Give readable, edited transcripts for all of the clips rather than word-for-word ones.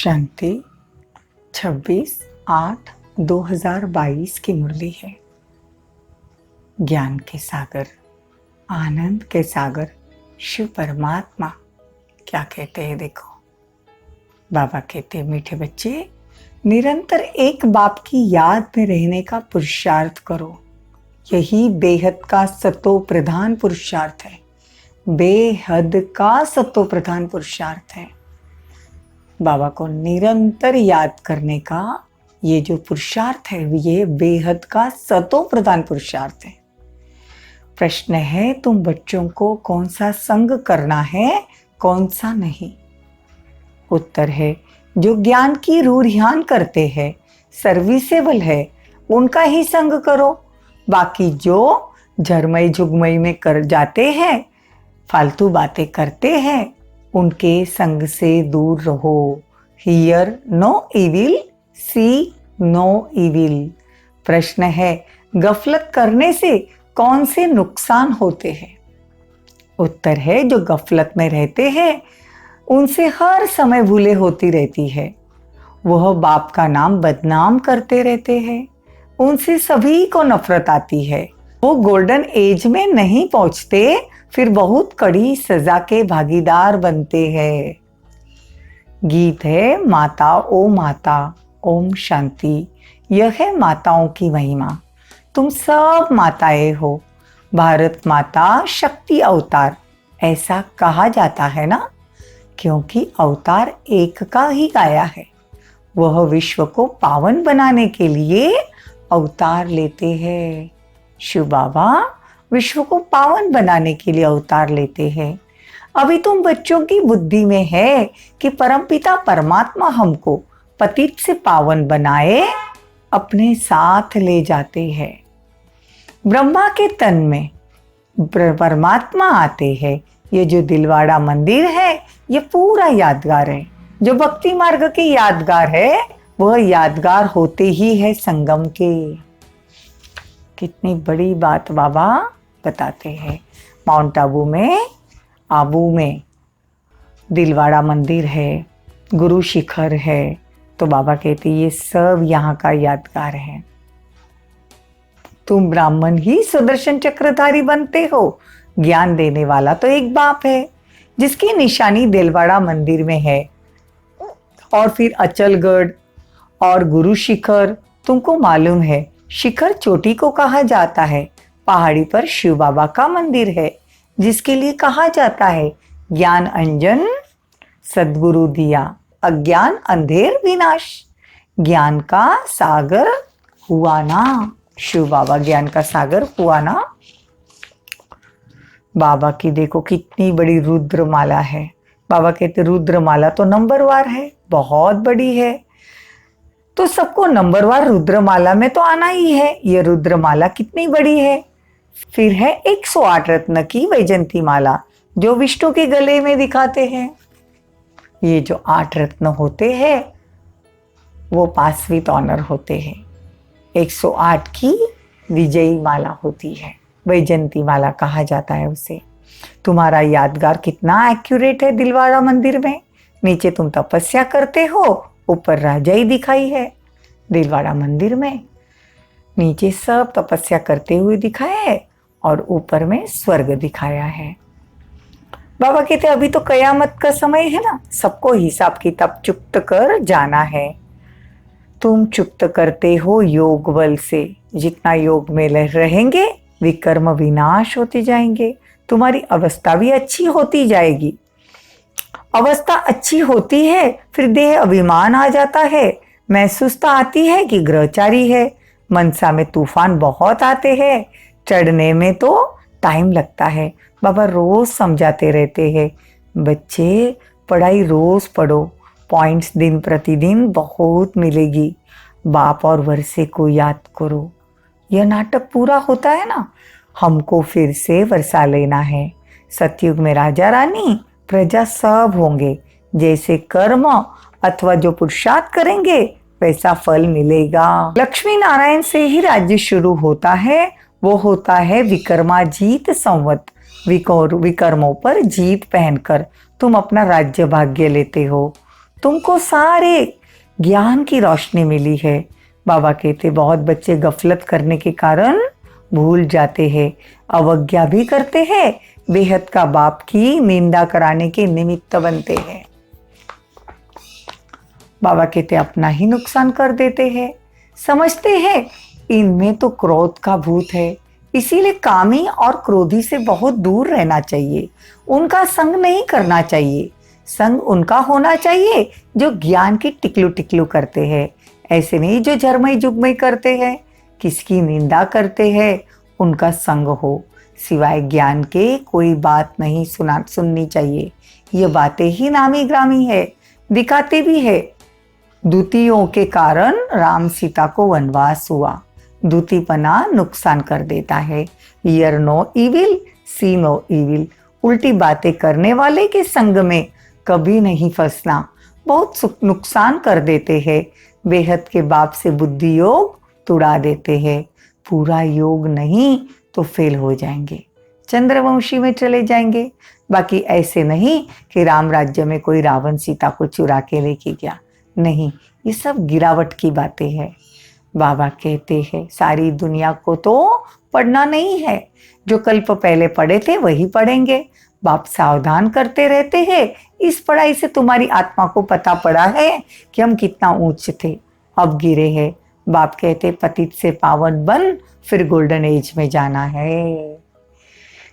शांति 26/8/2022 की मुरली है। ज्ञान के सागर, आनंद के सागर शिव परमात्मा क्या कहते हैं देखो। बाबा कहते हैं, मीठे बच्चे, निरंतर एक बाप की याद में रहने का पुरुषार्थ करो। यही बेहद का सतो प्रधान पुरुषार्थ है। बेहद का सतो प्रधान पुरुषार्थ है। बाबा को निरंतर याद करने का ये जो पुरुषार्थ है, ये बेहद का सतो प्रधान पुरुषार्थ है। प्रश्न है, तुम बच्चों को कौन सा संग करना है, कौन सा नहीं? उत्तर है, जो ज्ञान की रूरियान करते हैं, सर्विसेबल है, उनका ही संग करो। बाकी जो झरमई झुगमई में कर जाते हैं, फालतू बातें करते हैं, उनके संग से दूर रहो। Hear no evil, see no evil. प्रश्न है, गफलत करने से कौन से नुकसान होते हैं? उत्तर है, जो गफलत में रहते हैं उनसे हर समय भूले होती रहती है। वह बाप का नाम बदनाम करते रहते हैं, उनसे सभी को नफरत आती है। वो गोल्डन एज में नहीं पहुंचते, फिर बहुत कड़ी सजा के भागीदार बनते हैं। गीत है, माता ओ माता ओम शांति। यह है माताओं की महिमा। तुम सब माताएं हो। भारत माता शक्ति अवतार ऐसा कहा जाता है ना, क्योंकि अवतार एक का ही गाया है। वह विश्व को पावन बनाने के लिए अवतार लेते हैं। शिव बाबा विश्व को पावन बनाने के लिए अवतार लेते हैं। अभी तुम बच्चों की बुद्धि में है कि परमपिता परमात्मा हमको पतित से पावन बनाए अपने साथ ले जाते हैं। ब्रह्मा के तन में परमात्मा आते हैं। ये जो दिलवाड़ा मंदिर है, ये पूरा यादगार है। जो भक्ति मार्ग की यादगार है, वह यादगार होते ही है संगम के। कितनी बड़ी बात बाबा बताते हैं। माउंट आबू में दिलवाड़ा मंदिर है, गुरु शिखर है, तो बाबा कहते ये सब यहाँ का यादगार है। तुम ब्राह्मण ही सुदर्शन चक्रधारी बनते हो। ज्ञान देने वाला तो एक बाप है, जिसकी निशानी दिलवाड़ा मंदिर में है। और फिर अचलगढ़ और गुरु शिखर, तुमको मालूम है शिखर चोटी को कहा जाता है। पहाड़ी पर शिव बाबा का मंदिर है, जिसके लिए कहा जाता है, ज्ञान अंजन सद्गुरु दिया, अज्ञान अंधेर विनाश। ज्ञान का सागर हुआ ना, शिव बाबा ज्ञान का सागर हुआ ना। बाबा की देखो कितनी बड़ी रुद्रमाला है। बाबा कहते रुद्रमाला तो नंबरवार है, बहुत बड़ी है, तो सबको नंबरवार रुद्रमाला में तो आना ही है। ये रुद्रमाला कितनी बड़ी है। फिर है 108 रत्न की वैजंती माला, जो विष्णु के गले में दिखाते हैं। ये जो 8 रत्न होते हैं, वो पास विथ ऑनर होते हैं। 108 की विजयी माला होती है, वैजंती माला कहा जाता है उसे। तुम्हारा यादगार कितना एक्यूरेट है दिलवाड़ा मंदिर में। नीचे तुम तपस्या करते हो, ऊपर राजाई दिखाई है। दिलवाड़ा मंदिर में नीचे सब तपस्या करते हुए दिखाया है और ऊपर में स्वर्ग दिखाया है। बाबा कहते अभी तो कयामत का समय है ना, सबको हिसाब किताब चुक्त कर जाना है। तुम चुक्त करते हो योग बल से। जितना योग में रहेंगे, विकर्म विनाश होते जाएंगे। तुम्हारी अवस्था भी अच्छी होती जाएगी। अवस्था अच्छी होती है, फिर देह अभिमान आ जाता है। महसूसता आती है कि ग्रहचारी है। मनसा में तूफान बहुत आते हैं, चढ़ने में तो टाइम लगता है। बाबा रोज समझाते रहते हैं, बच्चे पढ़ाई रोज पढ़ो, पॉइंट्स दिन प्रतिदिन बहुत मिलेगी। बाप और वर्षे को याद करो। यह नाटक पूरा होता है ना, हमको फिर से वर्षा लेना है। सतयुग में राजा रानी प्रजा सब होंगे। जैसे कर्म अथवा जो पुरुषार्थ करेंगे, वैसा फल मिलेगा। लक्ष्मी नारायण से ही राज्य शुरू होता है। वो होता है विक्रमाजीत संवत। विकर्मों पर जीत पहनकर तुम अपना राज्य भाग्य लेते हो। तुमको सारे ज्ञान की रोशनी मिली है। बाबा कहते बहुत बच्चे गफलत करने के कारण भूल जाते हैं, अवज्ञा भी करते हैं, बेहद का बाप की निंदा कराने के निमित्त बनते हैं। बाबा कहते अपना ही नुकसान कर देते हैं। समझते हैं इनमें तो क्रोध का भूत है, इसीलिए कामी और क्रोधी से बहुत दूर रहना चाहिए, उनका संग नहीं करना चाहिए। संग उनका होना चाहिए जो ज्ञान की टिकलू टिकलू करते हैं, ऐसे नहीं जो झरमई जुगमई करते हैं, किसकी निंदा करते हैं, उनका संग हो। सिवाय ज्ञान के कोई बात नहीं सुननी चाहिए। ये बातें ही नामी ग्रामी है, दिखाते भी है। दूतियों के कारण राम सीता को वनवास हुआ। दूतीपना नुकसान कर देता है। Hear no evil, see no evil. उल्टी बातें करने वाले के संग में कभी नहीं फंसना, बहुत नुकसान कर देते हैं। बेहद के बाप से बुद्धि योग तुड़ा देते हैं। पूरा योग नहीं तो फेल हो जाएंगे, चंद्रवंशी में चले जाएंगे। बाकी ऐसे नहीं कि राम राज्य में कोई रावण सीता को चुरा के लेके गया, नहीं, ये सब गिरावट की बातें हैं। बाबा कहते हैं सारी दुनिया को तो पढ़ना नहीं है, जो कल्प पहले पढ़े थे वही पढ़ेंगे। बाप सावधान करते रहते हैं, इस पढ़ाई से तुम्हारी आत्मा को पता पड़ा है कि हम कितना ऊंच थे, अब गिरे हैं। बाप कहते पतित से पावन बन, फिर गोल्डन एज में जाना है।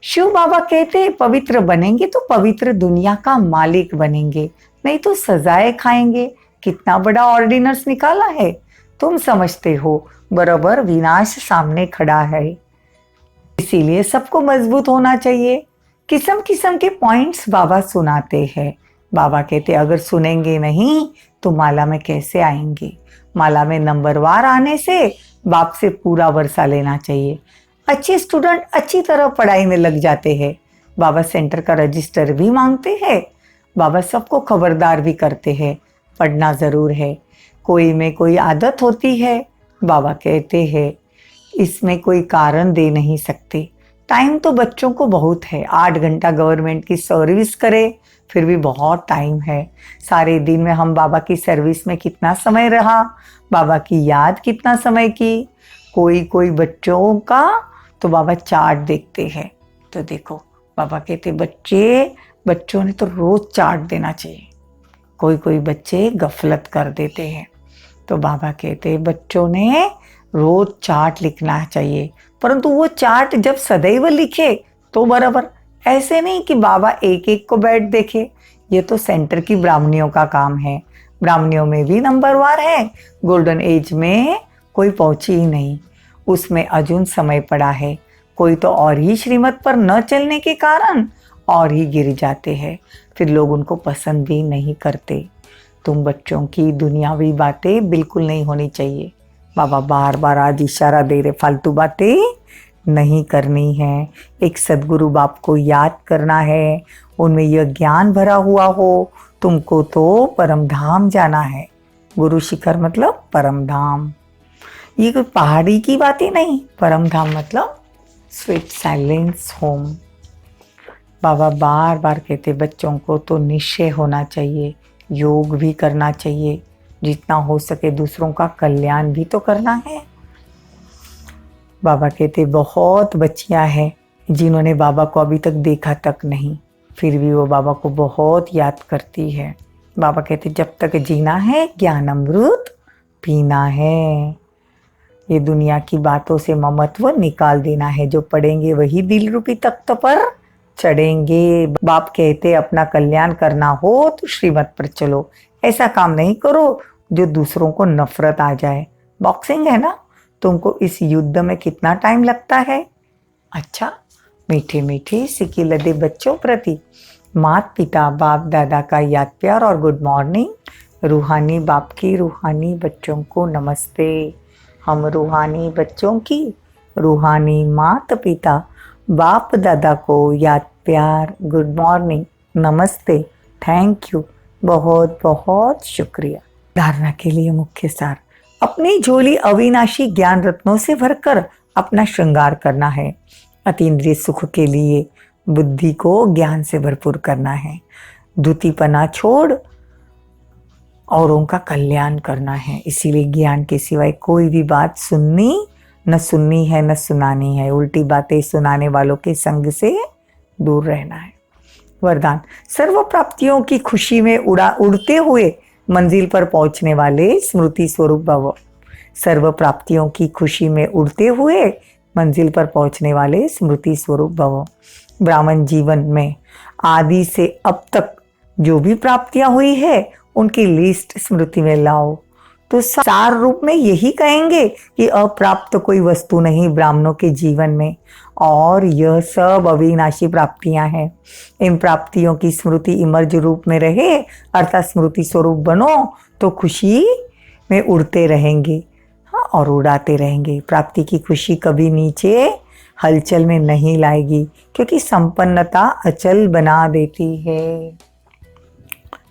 शिव बाबा कहते पवित्र बनेंगे तो पवित्र दुनिया का मालिक बनेंगे, नहीं तो सजाएं खाएंगे। कितना बड़ा ऑर्डिनर्स निकाला है, तुम समझते हो बराबर विनाश सामने खड़ा है। इसीलिए सबको मजबूत होना चाहिए। किस्म किस्म के पॉइंट्स बाबा सुनाते हैं। बाबा कहते अगर सुनेंगे नहीं तो माला में कैसे आएंगे। माला में नंबरवार आने से बाप से पूरा वर्षा लेना चाहिए। अच्छे स्टूडेंट अच्छी तरह पढ़ाई में लग जाते हैं। बाबा सेंटर का रजिस्टर भी मांगते हैं। बाबा सबको खबरदार भी करते हैं, पढ़ना जरूर है। कोई में कोई आदत होती है, बाबा कहते हैं इसमें कोई कारण दे नहीं सकते। टाइम तो बच्चों को बहुत है, 8 घंटा गवर्नमेंट की सर्विस करे फिर भी बहुत टाइम है। सारे दिन में हम बाबा की सर्विस में कितना समय रहा, बाबा की याद कितना समय की। कोई बच्चों का तो बाबा चार्ट देखते हैं, तो देखो बाबा कहते बच्चों ने तो रोज चार्ट देना चाहिए। कोई बच्चे गफलत कर देते हैं, तो बाबा कहते बच्चों ने रोज चार्ट लिखना चाहिए, परंतु वो चार्ट जब सदैव लिखे तो बराबर, ऐसे नहीं कि बाबा एक एक को बैठ देखे। ये तो सेंटर की ब्राह्मणियों का काम है। ब्राह्मणियों में भी नंबरवार है, गोल्डन एज में कोई पहुंची ही नहीं, उसमें अजून समय पड़ा है। कोई तो और ही श्रीमत पर न चलने के कारण और ही गिर जाते हैं, फिर लोग उनको पसंद भी नहीं करते। तुम बच्चों की दुनियावी बातें बिल्कुल नहीं होनी चाहिए। बाबा बार बार आज इशारा दे रहे, फालतू बातें नहीं करनी है। एक सदगुरु बाप को याद करना है, उनमें यह ज्ञान भरा हुआ हो। तुमको तो परम धाम जाना है। गुरु शिखर मतलब परम धाम, ये कोई पहाड़ी की बातें नहीं। परम धाम मतलब स्वीट साइलेंस होम। बाबा बार बार कहते बच्चों को तो निश्चय होना चाहिए, योग भी करना चाहिए, जितना हो सके दूसरों का कल्याण भी तो करना है। बाबा कहते बहुत बच्चियां हैं जिन्होंने बाबा को अभी तक देखा तक नहीं, फिर भी वो बाबा को बहुत याद करती है। बाबा कहते जब तक जीना है ज्ञान अमृत पीना है। ये दुनिया की बातों से ममत्व निकाल देना है, जो पढ़ेंगे वही दिल रूपी तख्त पर चढ़ेंगे। बाप कहते अपना कल्याण करना हो तो श्रीमत पर चलो, ऐसा काम नहीं करो जो दूसरों को नफरत आ जाए। बॉक्सिंग है ना, तुमको इस युद्ध में कितना टाइम लगता है। अच्छा, मीठे मीठे सिक्के लदे बच्चों प्रति माता पिता बाप दादा का याद प्यार और गुड मॉर्निंग। रूहानी बाप की रूहानी बच्चों को नमस्ते। हम रूहानी बच्चों की रूहानी माता पिता बाप दादा को याद प्यार गुड मॉर्निंग नमस्ते, थैंक यू, बहुत बहुत शुक्रिया। धारणा के लिए मुख्य सार, अपनी झोली अविनाशी ज्ञान रत्नों से भरकर अपना श्रृंगार करना है। अतीन्द्रिय सुख के लिए बुद्धि को ज्ञान से भरपूर करना है। धुतीपना छोड़ औरों का कल्याण करना है। इसीलिए ज्ञान के सिवाय कोई भी बात न सुननी है, न सुनानी है। उल्टी बातें सुनाने वालों के संग से दूर रहना है। वरदान, सर्व प्राप्तियों की खुशी में उड़ते हुए मंजिल पर पहुंचने वाले स्मृति स्वरूप भव। सर्व प्राप्तियों की खुशी में उड़ते हुए मंजिल पर पहुंचने वाले स्मृति स्वरूप भव। ब्राह्मण जीवन में आदि से अब तक जो भी प्राप्तियां हुई है उनकी लिस्ट स्मृति में लाओ। तो सार रूप में यही कहेंगे कि अप्राप्त कोई वस्तु नहीं ब्राह्मणों के जीवन में, और यह सब अविनाशी प्राप्तियां हैं। इन प्राप्तियों की स्मृति इमर्ज रूप में रहे, अर्थात स्मृति स्वरूप बनो, तो खुशी में उड़ते रहेंगे और उड़ाते रहेंगे। प्राप्ति की खुशी कभी नीचे हलचल में नहीं लाएगी, क्योंकि संपन्नता अचल बना देती है।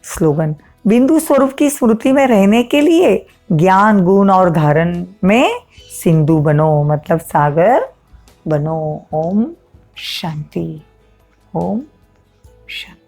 स्लोगन, बिंदु स्वरूप की स्मृति में रहने के लिए ज्ञान, गुण और धारण में सिंधु बनो, मतलब सागर बनो। ओम शांति। ओम शांति।